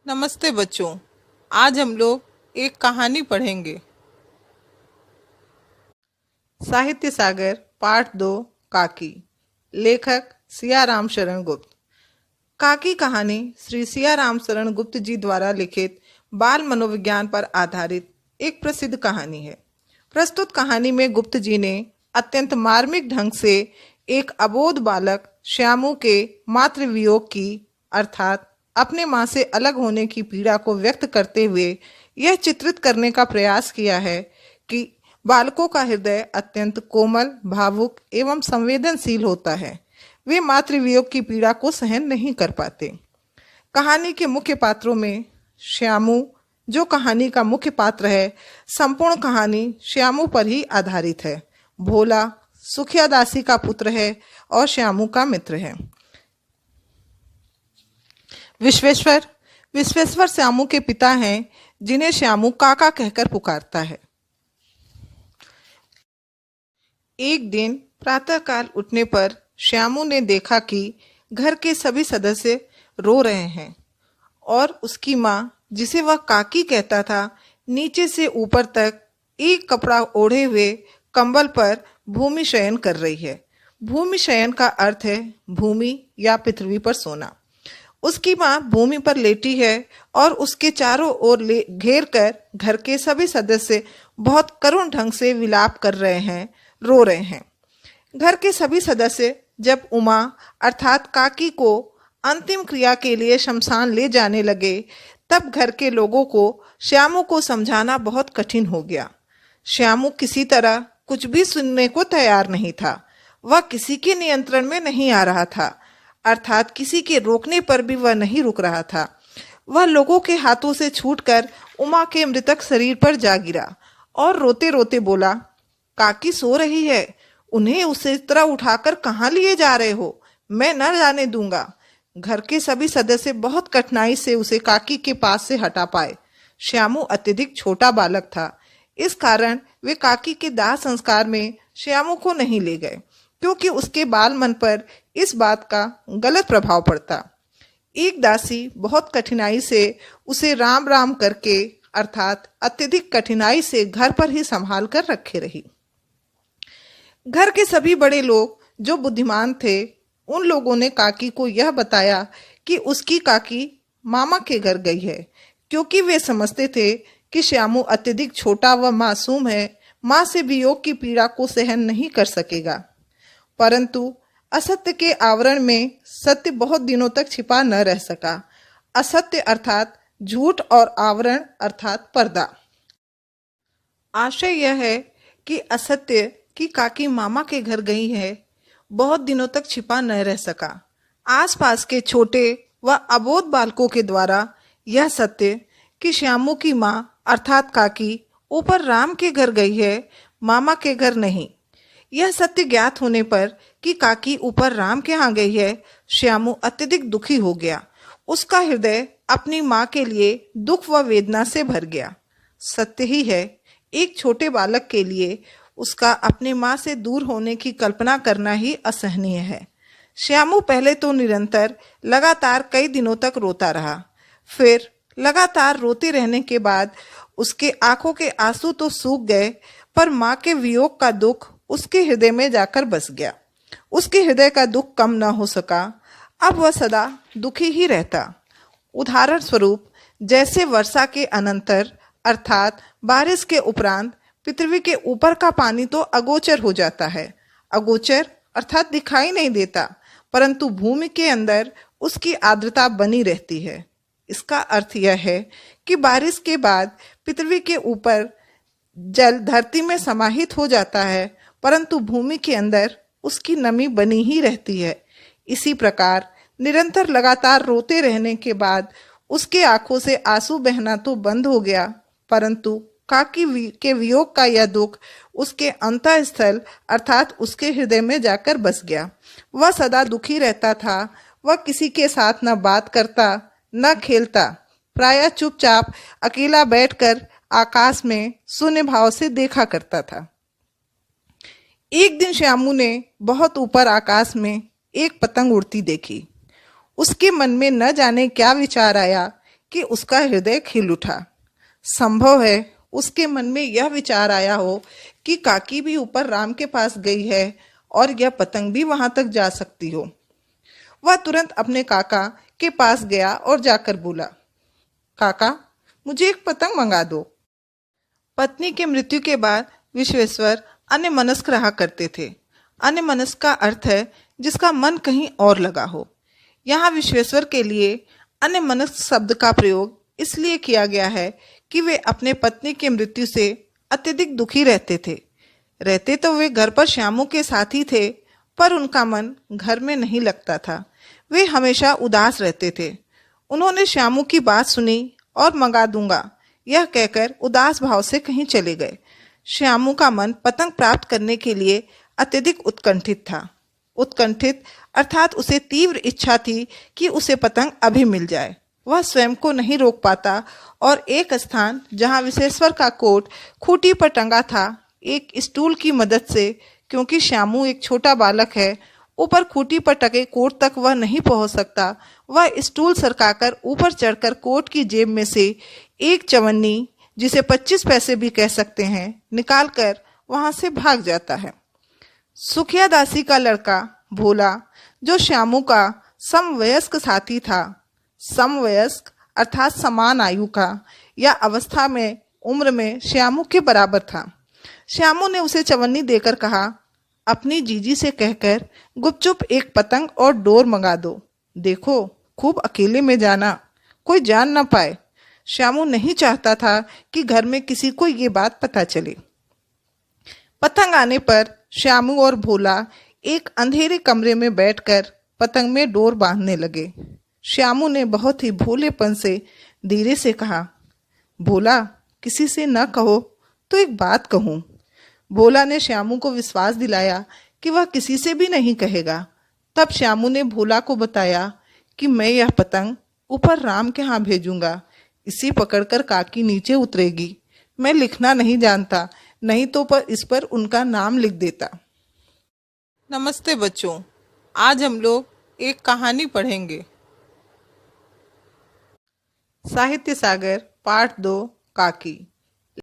नमस्ते बच्चों। आज हम लोग एक कहानी पढ़ेंगे। साहित्य सागर पाठ 2 काकी। लेखक सियाराम शरण गुप्त। काकी कहानी श्री सियाराम शरण गुप्त जी द्वारा लिखित बाल मनोविज्ञान पर आधारित एक प्रसिद्ध कहानी है। प्रस्तुत कहानी में गुप्त जी ने अत्यंत मार्मिक ढंग से एक अबोध बालक श्यामू के मातृवियोग की अर्थात अपने माँ से अलग होने की पीड़ा को व्यक्त करते हुए यह चित्रित करने का प्रयास किया है कि बालकों का हृदय अत्यंत कोमल, भावुक एवं संवेदनशील होता है। वे मातृवियोग की पीड़ा को सहन नहीं कर पाते। कहानी के मुख्य पात्रों में श्यामू, जो कहानी का मुख्य पात्र है, संपूर्ण कहानी श्यामू पर ही आधारित है। भोला सुखिया दासी का पुत्र है और श्यामू का मित्र है। विश्वेश्वर श्यामू के पिता हैं, जिन्हें श्यामू काका कहकर पुकारता है। एक दिन प्रातःकाल उठने पर श्यामू ने देखा कि घर के सभी सदस्य रो रहे हैं और उसकी माँ, जिसे वह काकी कहता था, नीचे से ऊपर तक एक कपड़ा ओढ़े हुए कंबल पर भूमि शयन कर रही है। भूमि शयन का अर्थ है भूमि या पृथ्वी पर सोना। उसकी माँ भूमि पर लेटी है और उसके चारों ओर घेर कर घर के सभी सदस्य बहुत करुण ढंग से विलाप कर रहे हैं, रो रहे हैं। घर के सभी सदस्य जब उमा अर्थात काकी को अंतिम क्रिया के लिए शमशान ले जाने लगे, तब घर के लोगों को श्यामू को समझाना बहुत कठिन हो गया। श्यामू किसी तरह कुछ भी सुनने को तैयार नहीं था। वह किसी के नियंत्रण में नहीं आ रहा था, अर्थात किसी के रोकने पर भी वह नहीं रुक रहा था। वह लोगों के हाथों से छूटकर उमा के मृतक शरीर पर जा गिरा और रोते रोते बोला, काकी सो रही है, उन्हें उसे तरह उठाकर कहाँ लिए जा रहे हो? मैं न जाने दूंगा। घर के सभी सदस्य बहुत कठिनाई से उसे काकी के पास से हटा पाए। श्यामू अत्यधिक छोटा बालक था, इस कारण वे काकी के दाह संस्कार में श्यामू को नहीं ले गए, क्योंकि उसके बाल मन पर इस बात का गलत प्रभाव पड़ता। एक दासी बहुत कठिनाई से उसे राम राम करके अर्थात अत्यधिक कठिनाई से घर पर ही संभाल कर रखे रही। घर के सभी बड़े लोग जो बुद्धिमान थे, उन लोगों ने काकी को यह बताया कि उसकी काकी मामा के घर गई है, क्योंकि वे समझते थे कि श्यामू अत्यधिक छोटा व मासूम है, माँ से वियोग की पीड़ा को सहन नहीं कर सकेगा। परंतु असत्य के आवरण में सत्य बहुत दिनों तक छिपा न रह सका। असत्य अर्थात झूठ और आवरण अर्थात पर्दा। आशय यह है कि असत्य कि काकी मामा के घर गई है बहुत दिनों तक छिपा न रह सका। आसपास के छोटे व अबोध बालकों के द्वारा यह सत्य कि श्यामू की माँ अर्थात काकी ऊपर राम के घर गई है, मामा के घर नहीं, यह सत्य ज्ञात होने पर कि काकी ऊपर राम के यहाँ गई है, श्यामू अत्यधिक दुखी हो गया। उसका हृदय अपनी माँ के लिए दुख व वेदना से भर गया। सत्य ही है, एक छोटे बालक के लिए उसका अपने माँ से दूर होने की कल्पना करना ही असहनीय है। श्यामू पहले तो निरंतर लगातार कई दिनों तक रोता रहा। फिर लगातार रोते रहने के बाद उसके आंखों के आंसू तो सूख गए, पर माँ के वियोग का दुख उसके हृदय में जाकर बस गया। उसके हृदय का दुख कम न हो सका। अब वह सदा दुखी ही रहता। उदाहरण स्वरूप, जैसे वर्षा के अनंतर अर्थात बारिश के उपरांत पृथ्वी के ऊपर का पानी तो अगोचर हो जाता है। अगोचर अर्थात दिखाई नहीं देता, परंतु भूमि के अंदर उसकी आर्द्रता बनी रहती है। इसका अर्थ यह है कि बारिश के बाद पृथ्वी के ऊपर जल धरती में समाहित हो जाता है, परंतु भूमि के अंदर उसकी नमी बनी ही रहती है। इसी प्रकार निरंतर लगातार रोते रहने के बाद उसके आंखों से आंसू बहना तो बंद हो गया, परंतु काकी के वियोग का यह दुख उसके अंतःस्थल अर्थात उसके हृदय में जाकर बस गया। वह सदा दुखी रहता था। वह किसी के साथ न बात करता न खेलता, प्रायः चुपचाप अकेला बैठकर आकाश में शून्य भाव से देखा करता था। एक दिन श्यामू ने बहुत ऊपर आकाश में एक पतंग उड़ती देखी। उसके मन में न जाने क्या विचार आया कि उसका हृदय खिल उठा। संभव है उसके मन में यह विचार आया हो कि काकी भी ऊपर राम के पास गई है और यह पतंग भी वहां तक जा सकती हो। वह तुरंत अपने काका के पास गया और जाकर बोला, काका, मुझे एक पतंग मंगा दो। पत्नी की मृत्यु के बाद विश्वेश्वर अन्यमनस्क रहा करते थे। अन्यमनस्क का अर्थ है जिसका मन कहीं और लगा हो। यहाँ विश्वेश्वर के लिए अन्यमनस्क शब्द का प्रयोग इसलिए किया गया है कि वे अपने पत्नी की मृत्यु से अत्यधिक दुखी रहते थे। रहते तो वे घर पर श्यामू के साथ ही थे, पर उनका मन घर में नहीं लगता था। वे हमेशा उदास रहते थे। उन्होंने श्यामू की बात सुनी और मंगा दूंगा यह कहकर उदास भाव से कहीं चले गए। श्यामू का मन पतंग प्राप्त करने के लिए अत्यधिक उत्कंठित था। उत्कंठित अर्थात उसे तीव्र इच्छा थी कि उसे पतंग अभी मिल जाए। वह स्वयं को नहीं रोक पाता और एक स्थान जहां विश्वेश्वर का कोट खूंटी पर टंगा था, एक स्टूल की मदद से, क्योंकि श्यामू एक छोटा बालक है, ऊपर खूंटी पर टके कोट तक वह नहीं पहुंच सकता, वह स्टूल सरकाकर ऊपर चढ़कर कोट की जेब में से एक चवन्नी, जिसे 25 पैसे भी कह सकते हैं, निकालकर वहां से भाग जाता है। सुखिया दासी का लड़का भोला, जो श्यामू का समवयस्क साथी था, समवयस्क अर्थात समान आयु का या अवस्था में उम्र में श्यामू के बराबर था। श्यामू ने उसे चवन्नी देकर कहा, अपनी जीजी से कहकर गुपचुप एक पतंग और डोर मंगा दो। देखो, खूब अकेले में जाना, कोई जान न पाए। श्यामू नहीं चाहता था कि घर में किसी को ये बात पता चले। पतंग आने पर श्यामू और भोला एक अंधेरे कमरे में बैठकर पतंग में डोर बांधने लगे। श्यामू ने बहुत ही भोलेपन से धीरे से कहा, भोला, किसी से न कहो तो एक बात कहूँ। भोला ने श्यामू को विश्वास दिलाया कि वह किसी से भी नहीं कहेगा। तब श्यामू ने भोला को बताया कि मैं यह पतंग ऊपर राम के यहाँ भेजूंगा, इसी पकड़कर काकी नीचे उतरेगी। मैं लिखना नहीं जानता, नहीं तो पर इस पर उनका नाम लिख देता। नमस्ते बच्चों, आज हम लोग एक कहानी पढ़ेंगे। साहित्य सागर पाठ 2 काकी।